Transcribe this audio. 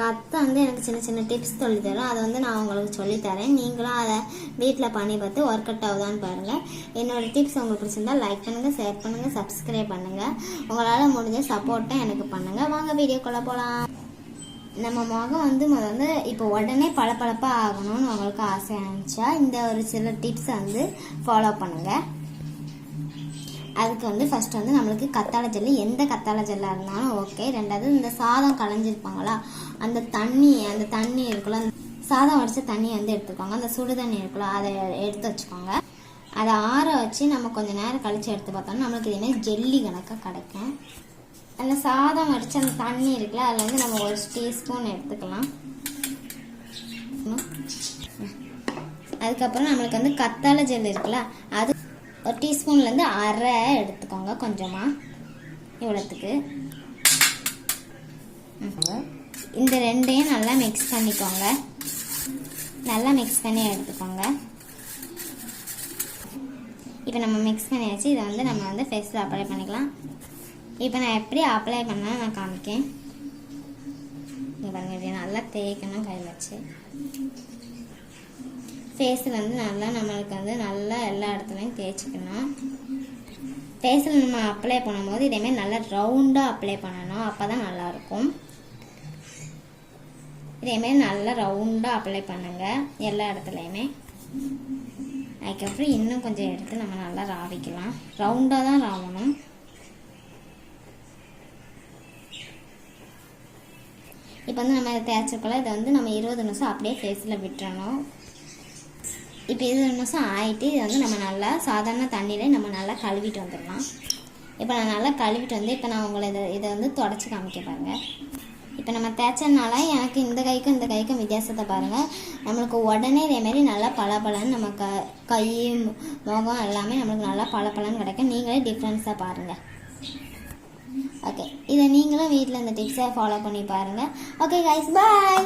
எங்கள் அத்தை வந்து எனக்கு சின்ன சின்ன டிப்ஸ் சொல்லித்தரோம். அதை வந்து நான் உங்களுக்கு சொல்லித்தரேன். நீங்களும் அதை வீட்டில் பண்ணி பார்த்து ஒர்க் அவுட் ஆகுதான்னு பாருங்கள். என்னோடய டிப்ஸ் உங்களுக்கு பிடிச்சிருந்தா லைக் பண்ணுங்கள், ஷேர் பண்ணுங்கள், சப்ஸ்கிரைப் பண்ணுங்கள். உங்களால் முடிஞ்ச சப்போர்ட்டும் எனக்கு பண்ணுங்கள். வாங்க வீடியோக்குள்ளே போகலாம். நம்ம முகம் வந்து முதல்ல இப்போ உடனே பளபளப்பாக ஆகணும்னு உங்களுக்கு ஆசையாக இருந்துச்சா இந்த ஒரு சில டிப்ஸ் வந்து ஃபாலோ பண்ணுங்கள். அதுக்கு வந்து ஃபஸ்ட்டு வந்து நம்மளுக்கு கத்தாழை ஜெல்லு, எந்த கத்தாழை ஜெல்லாக இருந்தாலும் ஓகே. ரெண்டாவது இந்த சாதம் களைஞ்சிருப்பாங்களா அந்த தண்ணி இருக்குல்ல, சாதம் வடித்த தண்ணி வந்து எடுத்துக்கோங்க. அந்த சுடு தண்ணி இருக்குல்ல அதை எடுத்து வச்சுக்கோங்க. அதை ஆற வச்சு நம்ம கொஞ்சம் நேரம் கழித்து எடுத்து பார்த்தோம்னா நம்மளுக்கு இதேமாதிரி ஜெல்லி கணக்காக கிடைக்கும். அந்த சாதம் வடித்த அந்த தண்ணி இருக்குல்ல அதில் வந்து நம்ம 1 டீஸ்பூன் எடுத்துக்கலாம். அதுக்கப்புறம் நம்மளுக்கு வந்து கத்தாழை ஜெல் இருக்குல்ல அது 1 டீஸ்பூன்லேருந்து அரை எடுத்துக்கோங்க. கொஞ்சமாக இவ்வளோத்துக்கு இந்த ரெண்டையும் நல்லா மிக்ஸ் பண்ணிக்கோங்க. நல்லா மிக்ஸ் பண்ணி எடுத்துக்கோங்க. இப்போ நம்ம மிக்ஸ் பண்ணியாச்சு. இதை வந்து நம்ம வந்து ஃபேஸில் அப்ளை பண்ணிக்கலாம். இப்போ நான் எப்படி அப்ளை பண்ணால் நான் காமிக்கேன். இங்கே பாருங்கள், இப்படி நல்லா தேய்க்கணும் கையில் வச்சு. ஃபேஸில் வந்து நல்லா நம்மளுக்கு வந்து நல்லா எல்லா இடத்துலையும் தேய்ச்சிக்கணும். ஃபேஸில் நம்ம அப்ளை பண்ணும்போது இதேமாதிரி நல்லா ரவுண்டாக அப்ளை பண்ணணும். அப்போ தான் நல்லாயிருக்கும். இதேமாரி நல்லா ரவுண்டாக அப்ளை பண்ணுங்கள் எல்லா இடத்துலையுமே. அதுக்கப்புறம் இன்னும் கொஞ்சம் எடுத்து நம்ம நல்லா ராவிக்கலாம். ரவுண்டாக தான் ராவணும். இப்போ வந்து நம்ம தேய்ச்சிருக்கோம். இதை வந்து நம்ம 20 நிமிஷம் அப்படியே ஃபேஸில் விட்டுறணும். இப்போ 20 நிமிஷம் ஆகிட்டு இதை வந்து நம்ம நல்லா சாதாரண தண்ணியில் நம்ம நல்லா கழுவிட்டு வந்துடலாம். இப்போ நான் நல்லா கழுவிட்டு வந்து இப்போ நான் உங்களை இதை வந்து தொடச்சி காமிக்க பாருங்கள். இப்போ நம்ம தேய்ச்சனால எனக்கு இந்த கைக்கும் வித்தியாசத்தை பாருங்கள். நம்மளுக்கு உடனே இதேமாரி நல்லா பளபளன்னு நம்ம கை முகம் எல்லாமே நம்மளுக்கு நல்லா பளபளன்னு கிடைக்கும். நீங்களே டிஃப்ரென்ஸாக பாருங்கள். ஓகே, இதை நீங்களும் வீட்டில் இந்த டிப்ஸை ஃபாலோ பண்ணி பாருங்கள். ஓகே கைஸ், பாய்.